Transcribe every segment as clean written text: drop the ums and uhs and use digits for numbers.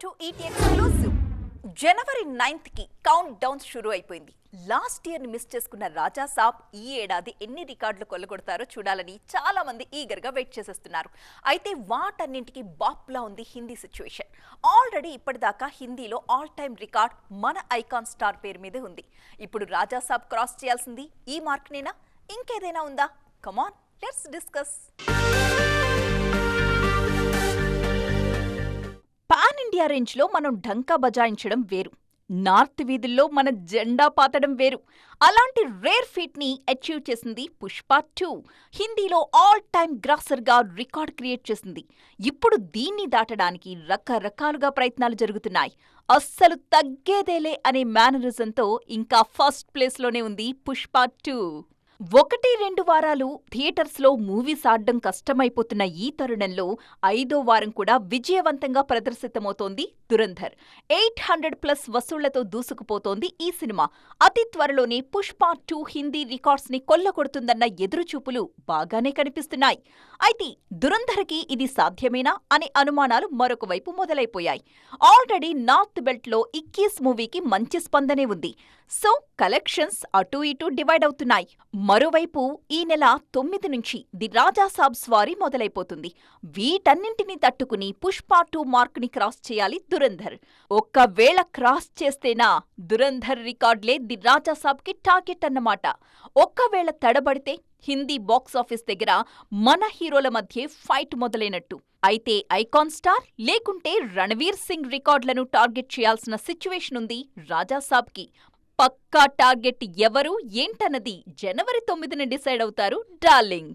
To ET exclusive. January 9th కి count down షురూ అయిపోయింది. లాస్ట్ ఇయర్ ని మిస్ చేసుకున్న రాజా సాబ్ ఈ ఏడాది ఎన్ని రికార్డులు కొల్లగొడతారో చూడాలని చాలా మంది ఈగర్ గా వెయిట్ చేసేస్తున్నారు. అయితే వాటన్నింటికి బాప్లా ఉంది హిందీ సిచ్యువేషన్. ఆల్రెడీ ఇప్పటిదాకా హిందీలో ఆల్ టైమ్ రికార్డ్ మన ఐకాన్ స్టార్ పేరు మీదే ఉంది. ఇప్పుడు రాజా సాబ్ క్రాస్ చేయాల్సింది ఈ మార్క్ నేనా, ఇంకేదైనా ఉందా? Come on, let's discuss. Pan India range లో మనం ఢంకా బజాయించడం వేరు, నార్త్ వీధుల్లో మన జెండా పాతడం వేరు. అలాంటి రేర్ ఫీట్ ని అచీవ్ చేసింది పుష్ప 2. హిందీలో ఆల్ టైమ్ గ్రాసర్ గా రికార్డ్ క్రియేట్ చేసింది. ఇప్పుడు దీన్ని దాటడానికి రకరకాలుగా ప్రయత్నాలు జరుగుతున్నాయి. అస్సలు తగ్గేదేలే అనే మేనరిజంతో ఇంకా ఫస్ట్ ప్లేస్ లోనే ఉంది పుష్ప 2. 1-2 వారాలు థియేటర్స్ లో మూవీస్ ఆడడం కష్టమైపోతున్న ఈ తరుణంలో 5వ వారం కూడా విజయవంతంగా ప్రదర్శితమవుతోంది దురంధర్. 800+ వసూళ్లతో దూసుకుపోతోంది ఈ సినిమా. అతి త్వరలోనే పుష్ప 2 హిందీ రికార్డ్స్ ని కొల్లగొడుతుందన్న ఎదురుచూపులు బాగానే కనిపిస్తున్నాయి. అయితే దురంధర్కి ఇది సాధ్యమేనా అనే అనుమానాలు మరొక వైపు మొదలైపోయాయి. ఆల్రెడీ నార్త్ బెల్ట్ లో 21 మూవీకి మంచి స్పందనే ఉంది. సో కలెక్షన్స్ అటూ ఇటూ డివైడ్ అవుతున్నాయి. మరోవైపు ఈ నెల 9 నుంచి ది రాజా సాబ్ స్వారీ మొదలైపోతుంది. వీటన్నింటినీ తట్టుకుని పుష్ప 2 మార్క్ ని క్రాస్ చేయాలి దురంధర్. ఒక్కవేళ క్రాస్ చేస్తేనా దురంధర్ రికార్డులే ది రాజా సాబ్ కి టార్గెట్ అన్నమాట. ఒక్కవేళ తడబడితే హిందీ బాక్సాఫీస్ దగ్గర మన హీరోల మధ్య ఫైట్ మొదలైనట్టు. అయితే ఐకాన్ స్టార్ లేకుంటే రణవీర్ సింగ్ రికార్డులను టార్గెట్ చేయాల్సిన సిచ్యువేషన్ ఉంది రాజా సాబ్ కి. పక్కా టార్గెట్ ఎవరు ఏంటన్నది జనవరి 9న డిసైడ్ అవుతారు డార్లింగ్.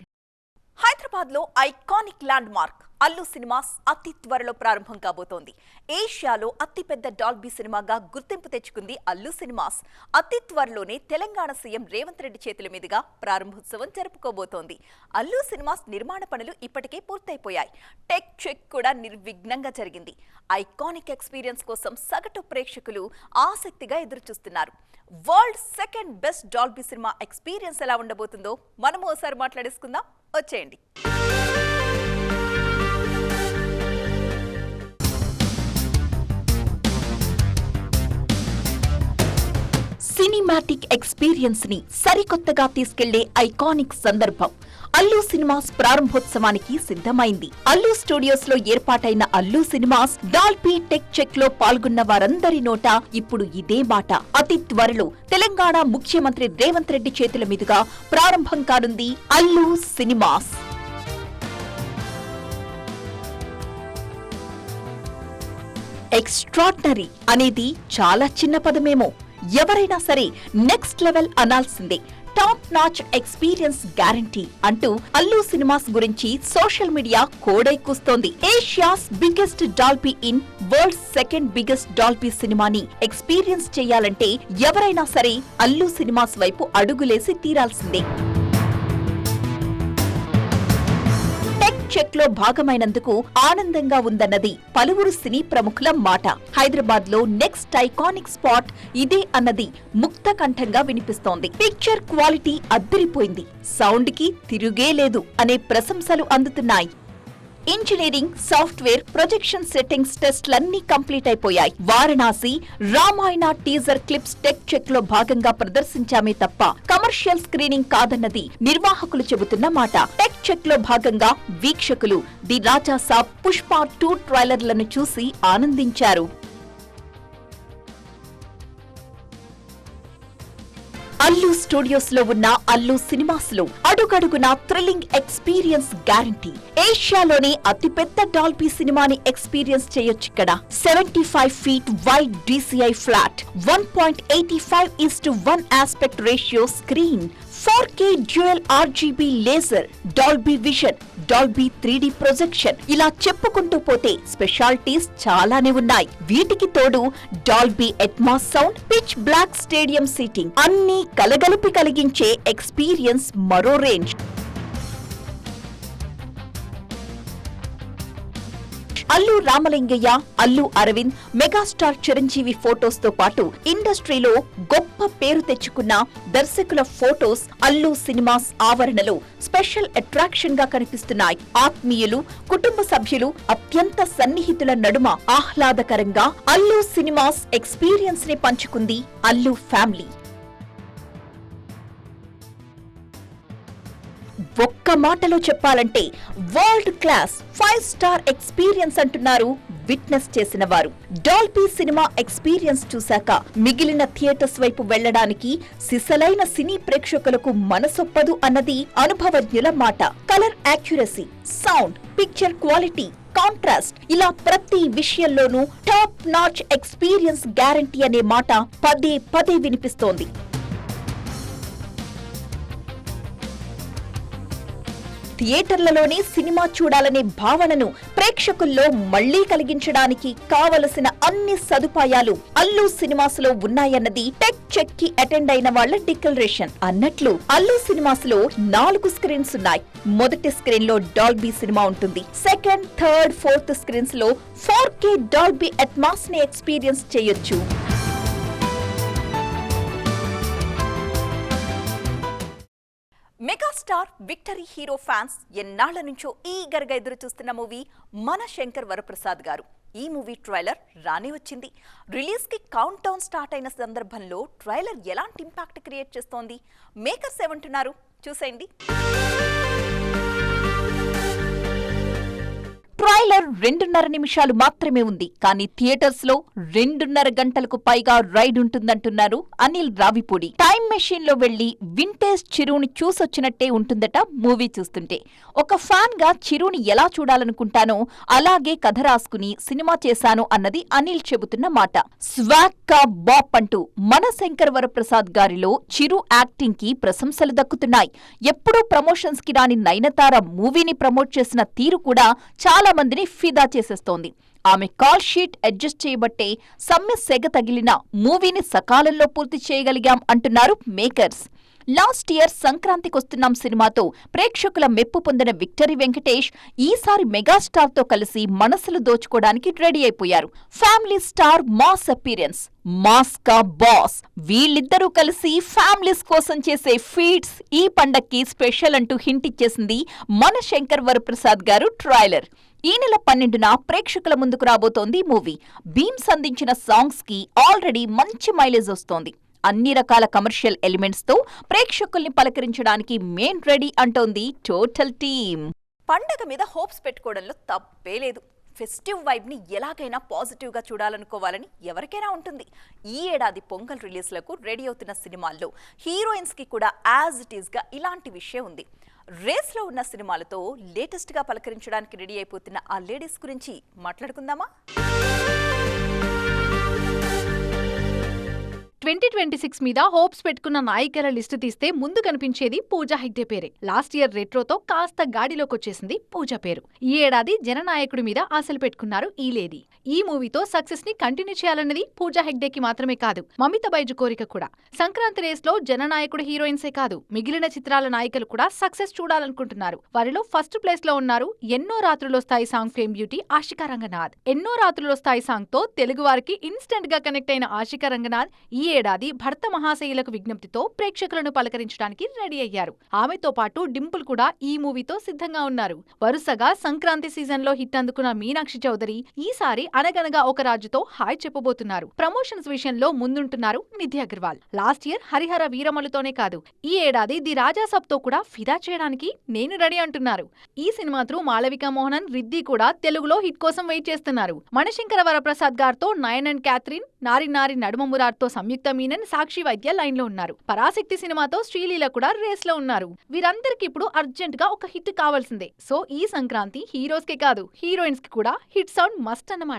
హైదరాబాద్ లో iconic land mark Allu cinemas అతి త్వరలో ప్రారంభం కాబోతోంది. ఏషియాలో అతిపెద్ద డాల్బీ సినిమాగా గుర్తింపు తెచ్చుకుంది అల్లు సినిమాస్. అతి త్వరలోనే తెలంగాణ సీఎం రేవంత్ రెడ్డి చేతుల మీదుగా ప్రారంభోత్సవం జరుపుకోబోతోంది. అల్లు సినిమాస్ నిర్మాణ పనులు ఇప్పటికే పూర్తయిపోయాయి. టెక్ చెక్ కూడా నిర్విఘ్నంగా జరిగింది. ఐకానిక్ ఎక్స్పీరియన్స్ కోసం సగటు ప్రేక్షకులు ఆసక్తిగా ఎదురుచూస్తున్నారు. World second best Dolby cinema experience ఎలా ఉండబోతుందో మనము ఒకసారి మాట్లాడేసుకుందాం. వచ్చేయండి. సినిమాటిక్ ఎక్స్పీరియన్స్ ని సరికొత్తగా తీసుకెళ్లే ఐకానిక్ సందర్భం. అల్లు సినిమాస్ ప్రారంభోత్సవానికి సిద్ధమైంది. అల్లు స్టూడియోస్ లో ఏర్పాటైన Allu cinemas Dolby tech check లో పాల్గొన్న వారందరి నోట ఇప్పుడు ఇదే మాట. అతి త్వరలో తెలంగాణ ముఖ్యమంత్రి రేవంత్ రెడ్డి చేతుల మీదుగా ప్రారంభం కానుంది అల్లు సినిమాస్. ఎక్స్ట్రార్డినరీ అనేది చాలా చిన్న పదమేమో. ఎవరైనా సరే నెక్స్ట్ లెవెల్ అనాల్సిందే. టాప్ నాచ్ ఎక్స్పీరియన్స్ గ్యారంటీ అంటూ అల్లు సినిమాస్ గురించి సోషల్ మీడియా కోడై కూస్తోంది. Asia's biggest Dolby in world second biggest Dolby సినిమాని ఎక్స్పీరియన్స్ చేయాలంటే ఎవరైనా సరే అల్లు సినిమాస్ వైపు అడుగులేసి తీరాల్సిందే. చెక్ లో భాగమైనందుకు ఆనందంగా ఉందన్నది పలువురు సినీ ప్రముఖుల మాట. హైదరాబాద్ లో నెక్స్ట్ ఐకానిక్ స్పాట్ ఇదే అన్నది ముక్తకంఠంగా వినిపిస్తోంది. పిక్చర్ క్వాలిటీ అద్దరిపోయింది, సౌండ్ కి తిరుగే లేదు అనే ప్రశంసలు అందుతున్నాయి. ఇంజనీరింగ్, సాఫ్ట్వేర్, ప్రొజెక్షన్ సెట్టింగ్స్ టెస్ట్లన్నీ కంప్లీట్ అయిపోయాయి. Varanasi, Ramayana teaser clips tech check లో భాగంగా ప్రదర్శించామే తప్ప కమర్షియల్ స్క్రీనింగ్ కాదన్నది నిర్వాహకులు చెబుతున్న మాట. టెక్ చెక్ లో భాగంగా వీక్షకులు ది రాజా సాబ్ పుష్ప 2 ట్రైలర్లను చూసి ఆనందించారు. అల్లు స్టూడియోస్ లో ఉన్న అల్లు సినిమాస్ లో అడుగడుగునా థ్రిల్లింగ్ ఎక్స్పీరియన్స్ గ్యారంటీ. ఏషియాలోనే అతిపెద్ద డాల్బీ సినిమాని ఎక్స్పీరియన్స్ చేయొచ్చిక్కడ. 75 feet wide DCI flat, 1.85:1 aspect ratio screen, 4K dual RGB laser, Dolby vision, Dolby 3D projection, ఇలా చెప్పుకుంటూ పోతే స్పెషాలిటీస్ చాలానే ఉన్నాయి. వీటికి తోడు Dolby Atmos sound, pitch black stadium seating అన్నీ కలగలిపి కలిగించే ఎక్స్పీరియన్స్ మరో range. Allu Ramalingaiah, Allu Aravind, megastar Chiranjeevi photos తో పాటు ఇండస్ట్రీలో గొప్ప పేరు తెచ్చుకున్న దర్శకుల ఫోటోస్ అల్లు సినిమాస్ ఆవరణలో స్పెషల్ అట్రాక్షన్ గా కనిపిస్తున్నాయి. ఆత్మీయులు, కుటుంబ సభ్యులు, అత్యంత సన్నిహితుల నడుమ ఆహ్లాదకరంగా అల్లు సినిమాస్ ఎక్స్పీరియన్స్ ని పంచుకుంది అల్లు ఫ్యామిలీ. ఒక్క మాటలో చెప్పాలంటే వరల్డ్ క్లాస్ 5 స్టార్ ఎక్స్పీరియన్స్ అంటున్నారు విట్నెస్ చేసిన వారు. డాల్బీ సినిమా ఎక్స్పీరియన్స్ చూశాక మిగిలిన థియేటర్స్ వైపు వెళ్లడానికి సిసలైన సినీ ప్రేక్షకులకు మనసొప్పదు అన్నది అనుభవజ్ఞుల మాట. Colour accuracy, sound, picture quality, contrast ఇలా ప్రతి విషయంలోనూ టాప్ నాచ్ ఎక్స్పీరియన్స్ గ్యారంటీ అనే మాట పదే పదే వినిపిస్తోంది. థియేటర్లలోనే సినిమా చూడాలనే భావనను ప్రేక్షకుల్లో మళ్లీ కలిగించడానికి కావలసిన అన్ని సదుపాయాలు అల్లు సినిమాస్ లో ఉన్నాయన్నది టెక్ చెక్ కి అటెండ్ అయిన వాళ్ల డిక్లరేషన్. అన్నట్లు అల్లు సినిమాస్ లో 4 స్క్రీన్స్ ఉన్నాయి. మొదటి స్క్రీన్ లో డాల్బీ సినిమా ఉంటుంది. సెకండ్, థర్డ్, ఫోర్త్ స్క్రీన్స్ లో 4K డాల్బీ అట్మాస్ ని ఎక్స్పీరియన్స్ చేయొచ్చు. మెగాస్టార్ విక్టరీ హీరో ఫ్యాన్స్ ఎన్నాళ్ల నుంచో ఈగర్గా ఎదురు చూస్తున్న మూవీ మన శంకర్ వరప్రసాద్ గారు. ఈ మూవీ ట్రైలర్ రానే వచ్చింది. రిలీజ్ కి కౌంట్ డౌన్ స్టార్ట్ అయిన సందర్భంలో ట్రైలర్ ఎలాంటి ఇంపాక్ట్ క్రియేట్ చేస్తోంది, మేకర్స్ ఏమంటున్నారు చూసేయండి. ట్రైలర్ 2.5 నిమిషాలు మాత్రమే ఉంది. కానీ థియేటర్స్ లో 2.5 గంటలకు పైగా రైడ్ ఉంటుందంటున్నారు అనిల్ రావిపూడి. టైం మెషిన్ లో వెళ్లి వింటేజ్ చిరుని చూసొచ్చినట్టే ఉంటుందట మూవీ చూస్తుంటే. ఒక ఫ్యాన్ గా చిరుని ఎలా చూడాలనుకుంటానో అలాగే కథ రాసుకుని సినిమా చేశాను అన్నది అనిల్ చెబుతున్న మాట. స్వాగ్ కా బాప్ అంటూ మన శంకర్ వరప్రసాద్ గారిలో చిరు యాక్టింగ్ కి ప్రశంసలు దక్కుతున్నాయి. ఎప్పుడూ ప్రమోషన్స్ కి రాని నయనతార మూవీని ప్రమోట్ చేసిన తీరు కూడా చాలా మందిని ఫిదా చేసేస్తోంది. ఆమె కాల్ షీట్ అడ్జస్ట్ చేయబట్టే సమ్మె సెగ తగిలిన మూవీని సకాలంలో పూర్తి చేయగలిగాం అంటున్నారు మేకర్స్. లాస్ట్ ఇయర్ సంక్రాంతికొస్తున్నాం సినిమాతో ప్రేక్షకుల మెప్పు పొందిన విక్టరీ వెంకటేష్ ఈసారి మెగాస్టార్ తో కలిసి మనసులు దోచుకోవడానికి రెడీ అయిపోయారు. Family star mass appearance, mass కా బాస్, వీళ్ళిద్దరూ కలిసి ఫ్యామిలీస్ కోసం చేసే ఫీట్స్ ఈ పండక్కి స్పెషల్ అంటూ హింట్ ఇచ్చేసింది మన శంకర్ వరప్రసాద్ గారు ట్రైలర్. ఈ నెల 12న ప్రేక్షకుల ముందుకు రాబోతోంది మూవీ. బీమ్స్ అందించిన సాంగ్స్ కి ఆల్రెడీ మంచి మైలేజ్ వస్తోంది. అన్ని రకాల కమర్షియల్ ఎలిమెంట్స్ తో ప్రేక్షకుల్ని పలకరించడానికి మేం రెడీ అంటోంది టోటల్ టీమ్. పండగ మీద హోప్స్ పెట్టుకోవడంలో తప్పే లేదు. ఫెస్టివ్ వైబ్ ని ఎలాగైనా పాజిటివ్ గా చూడాలనుకోవాలని ఎవరికైనా ఉంటుంది. ఈ ఏడాది పొంగల్ రిలీజ్లకు రెడీ అవుతున్న సినిమాల్లో హీరోయిన్స్ కి కూడా యాజ్ ఇట్ ఈస్ గా ఇలాంటి విషయం ఉంది. రేస్ లో ఉన్న సినిమాలతో లేటెస్ట్ గా పలకరించడానికి రెడీ అయిపోతున్న ఆ లేడీస్ గురించి మాట్లాడుకుందామా? 2026 మీద హోప్స్ పెట్టుకున్న నాయికల లిస్టు తీస్తే ముందు కనిపించేది పూజా హెగ్డే పేరే. లాస్ట్ ఇయర్ రెట్రోతో కాస్త గాడిలోకొచ్చేసింది పూజా పేరు. ఈ ఏడాది జననాయకుడి మీద ఆశలు పెట్టుకున్నారు ఈ లేడీ. ఈ మూవీతో సక్సెస్ ని కంటిన్యూ చేయాలన్నది పూజా హెగ్డేకి మాత్రమే కాదు, మమిత బైజు కోరిక కూడా. సంక్రాంతి రేస్ లో జననాయకుడు హీరోయిన్సే కాదు, మిగిలిన చిత్రాల నాయకులు కూడా సక్సెస్ చూడాలనుకుంటున్నారు. వారిలో ఫస్ట్ ప్లేస్ లో ఉన్నారు ఎన్నో రాత్రులో స్థాయి song fame beauty Ashika Ranganath. ఎన్నో రాత్రులో స్థాయి సాంగ్ తో తెలుగు వారికి ఇన్స్టెంట్ గా కనెక్ట్ అయిన ఆశికా రంగనాథ్ ఈ ఏడాది భర్త మహాశయులకు విజ్ఞప్తితో ప్రేక్షకులను పలకరించడానికి రెడీ అయ్యారు. ఆమెతో పాటు డింపుల్ కూడా ఈ మూవీతో సిద్ధంగా ఉన్నారు. వరుసగా సంక్రాంతి సీజన్ లో హిట్ అందుకున్న మీనాక్షి చౌదరి ఈసారి అనగనగా ఒక రాజుతో హాయ్ చెప్పబోతున్నారు. ప్రమోషన్స్ విషయంలో ముందుంటున్నారు నిధి అగర్వాల్. లాస్ట్ ఇయర్ హరిహర వీరమలుతోనే కాదు, ఈ ఏడాది ది రాజా సబ్ తో కూడా ఫిదా చేయడానికి నేను రెడీ అంటున్నారు. ఈ సినిమా త్రూ మాళవిక మోహనన్, రిద్ది కూడా తెలుగులో హిట్ కోసం వెయిట్ చేస్తున్నారు. మణశంకర వరప్రసాద్ గారితో నయన్ అండ్ క్యాథరిన్, నారి నారి నడుమ మురార్తో సంయుక్త మీనన్, సాక్షి వైద్య లైన్ లో ఉన్నారు. పరాశక్తి సినిమాతో శ్రీలీల కూడా రేస్ లో ఉన్నారు. వీరందరికి ఇప్పుడు అర్జెంట్ గా ఒక హిట్ కావాల్సిందే. సో ఈ సంక్రాంతి హీరోస్ కే కాదు, హీరోయిన్స్ కి కూడా హిట్ సౌండ్ మస్ట్ అన్నమాట.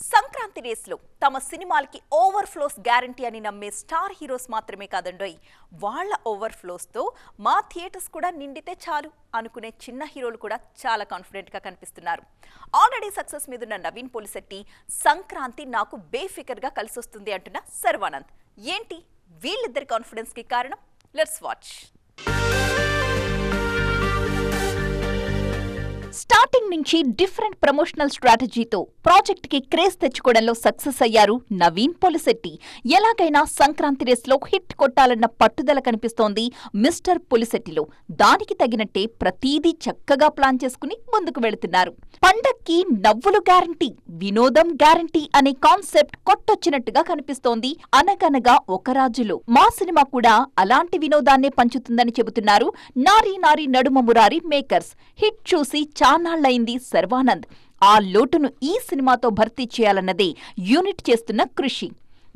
సంక్రాంతి రేస్ లో తమ సినిమాలకి ఓవర్ ఫ్లోస్ గ్యారంటీ అని నమ్మే స్టార్ హీరోస్ మాత్రమే కాదండోయ్, వాళ్ల ఓవర్ ఫ్లోస్ తో మా థియేటర్స్ కూడా నిండితే చాలు అనుకునే చిన్న హీరోలు కూడా చాలా కాన్ఫిడెంట్ గా కనిపిస్తున్నారు. ఆల్రెడీ సక్సెస్ మీదున్న నవీన్ పోలిశెట్టి సంక్రాంతి నాకు బేఫికర్ గా కలిసొస్తుంది అంటున్న శర్వానంద్. ఏంటి వీళ్ళిద్దరి కాన్ఫిడెన్స్ కి కారణం? Let's watch. స్టార్టింగ్ నుంచి డిఫరెంట్ ప్రమోషనల్ స్ట్రాటజీతో ప్రాజెక్ట్ కి క్రేజ్ తెచ్చుకోవడంలో సక్సెస్ అయ్యారు నవీన్ పొలిశెట్టి. ఎలాగైనా సంక్రాంతి రేస్లో హిట్ కొట్టాలన్న పట్టుదల కనిపిస్తోంది మిస్టర్ పొలిశెట్టిలో. దానికి తగినట్టే ప్రతీదీ చక్కగా ప్లాన్ చేసుకుని ముందుకు వెళుతున్నారు. పండక్కి నవ్వులు గ్యారంటీ, వినోదం గ్యారంటీ అనే కాన్సెప్ట్ కొట్టొచ్చినట్టుగా కనిపిస్తోంది అనగనగా ఒక రాజులో. మా సినిమా కూడా అలాంటి వినోదాన్నే పంచుతుందని చెబుతున్నారు నారీ నారీ నడుమ మురారి మేకర్స్. హిట్ చూసి చానాళ్లయింది శర్వానంద్. ఆ లోటును ఈ సినిమాతో భర్తీ చేయాలన్నదే యూనిట్ చేస్తున్న కృషి.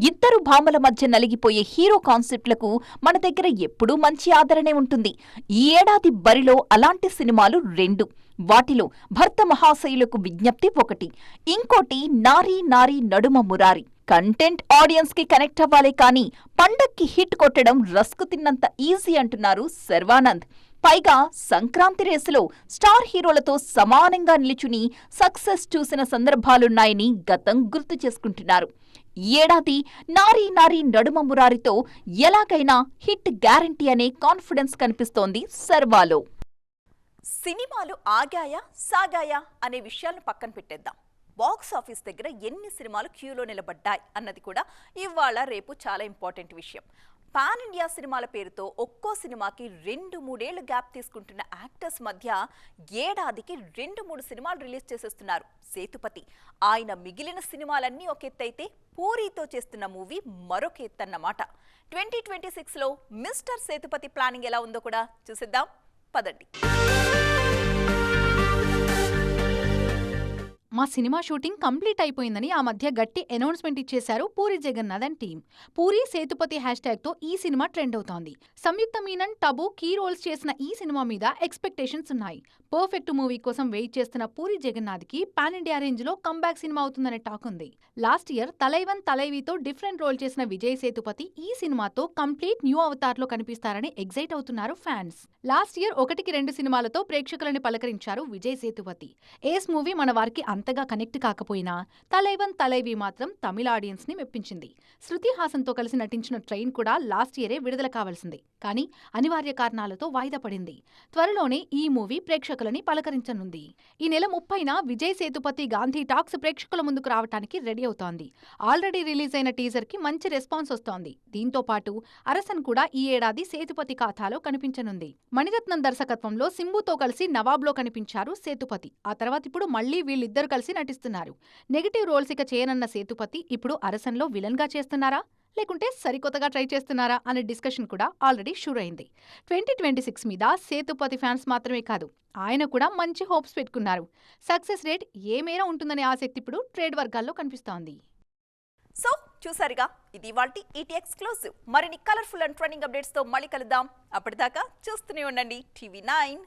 ఇద్దరు భామల మధ్య నలిగిపోయే హీరో కాన్సెప్ట్లకు మన దగ్గర ఎప్పుడూ మంచి ఆదరణే ఉంటుంది. ఈ ఏడాది బరిలో అలాంటి సినిమాలు 2. వాటిలో భర్త మహాశయులకు విజ్ఞప్తి 1, ఇంకోటి నారీ నారీ నడుమ మురారి. కంటెంట్ ఆడియన్స్ కి కనెక్ట్ అవ్వాలే కానీ పండక్కి హిట్ కొట్టడం రస్కు తిన్నంత ఈజీ అంటున్నారు శర్వానంద్. పైగా సంక్రాంతి రేసులో స్టార్ హీరోలతో సమానంగా నిలుచుని సక్సెస్ చూసిన సందర్భాలున్నాయని గతం గుర్తు చేసుకుంటున్నారు. ఈ ఏడాది నారీ నారీ నడుమ మురారితో ఎలాగైనా హిట్ గ్యారంటీ అనే కాన్ఫిడెన్స్ కనిపిస్తోంది శర్వాలో. సినిమాలు ఆగాయా సాగాయా అనే విషయాలను పక్కన పెట్టేద్దాం. బాక్స్ ఆఫీస్ దగ్గర ఎన్ని సినిమాలు క్యూలో నిలబడ్డాయి అన్నది కూడా ఇవాళ రేపు చాలా ఇంపార్టెంట్ విషయం. పాన్ ఇండియా సినిమాల పేరుతో ఒక్కో సినిమాకి 2-3 ఏళ్లు గ్యాప్ తీసుకుంటున్న యాక్టర్స్ మధ్య ఏడాదికి 2-3 సినిమాలు రిలీజ్ చేసేస్తున్నారు సేతుపతి. ఆయన మిగిలిన సినిమాలన్నీ ఒక ఎత్తైతే పూరీతో చేస్తున్న మూవీ మరొక ఎత్తన్నమాట. 2026లో మిస్టర్ సేతుపతి ప్లానింగ్ ఎలా ఉందో కూడా చూసిద్దాం పదండి. మా సినిమా షూటింగ్ కంప్లీట్ అయిపోయిందని ఆ మధ్య గట్టి అనౌన్స్మెంట్ ఇచ్చేశారు పూరి జగన్నాథ్ అండ్ టీమ్. పూరి సేతుపతి #తో ఈ సినిమా ట్రెండ్ అవుతోంది. సంయుక్త మీనన్, టబు కీ రోల్స్ చేసిన ఈ సినిమా మీద ఎక్స్పెక్టేషన్స్ ఉన్నాయి. పర్ఫెక్ట్ మూవీ కోసం వెయిట్ చేస్తున్న పూరి జగన్నాథ్ కి పాన్ ఇండియా రేంజ్ లో కంబ్యాక్ సినిమా అవుతుందనే టాక్ ఉంది. Last year Thalaivan తలైవితో different role చేసిన విజయ్ సేతుపతి ఈ సినిమాతో కంప్లీట్ న్యూ అవతార్ లో కనిపిస్తారని ఎగ్జైట్ అవుతున్నారు ఫ్యాన్స్. లాస్ట్ ఇయర్ 1-2 సినిమాలతో ప్రేక్షకులని పలకరించారు విజయ్ సేతుపతి. ఏస్ మూవీ మన వారికి అంతగా కనెక్ట్ కాకపోయినా తలైవన్ తలైవి మాత్రం తమిళ ఆడియన్స్ ని మెప్పించింది. శృతి హాసన్తో కలిసి నటించిన ట్రైన్ కూడా లాస్ట్ ఇయరే విడుదల కావాల్సింది, కానీ అనివార్య కారణాలతో వాయిదా పడింది. త్వరలోనే ఈ మూవీ ప్రేక్షకులని పలకరించనుంది. ఈ నెల 30న విజయ్ సేతుపతి గాంధీ టాక్స్ ప్రేక్షకుల ముందుకు రావడానికి రెడీ అవుతోంది. ఆల్రెడీ రిలీజ్ అయిన టీజర్ కి మంచి రెస్పాన్స్ వస్తోంది. దీంతో పాటు అరసన్ కూడా ఈ ఏడాది సేతుపతి ఖాతాలో కనిపించనుంది. మణిరత్నం దర్శకత్వంలో సింబుతో కలిసి నవాబ్లో కనిపించారు సేతుపతి. ఆ తర్వాత ఇప్పుడు మళ్లీ వీళ్ళిద్దరు కలిసి నటిస్తున్నారు. నెగటివ్ రోల్స్ ఇక చేయనన్న సేతుపతి ఇప్పుడు అరసన్లో విలన్ గా చేస్తున్నారా లేకుంటే సరికొత్తగా ట్రై చేస్తున్నారా అనే డిస్కషన్ కూడా ఆల్రెడీ షూర్ అయింది. 2026 మీద సేతుపతి ఫ్యాన్స్ మాత్రమే కాదు, ఆయన కూడా మంచి హోప్స్ పెట్టుకున్నారు. సక్సెస్ రేట్ ఏ మేర ఉంటుందనే ఆసక్తి ఇప్పుడు ట్రేడ్ వర్గాల్లో కనిపిస్తోంది. సో చూసారుగా, ఇది ఇవాల్టి ఈటీ ఎక్స్క్లూజివ్. మరిన్ని కలర్ఫుల్ అండ్ ట్రెండింగ్ అప్డేట్స్ తో మళ్ళీ కలుద్దాం. అప్పటిదాకా చూస్తూనే ఉండండి TV9.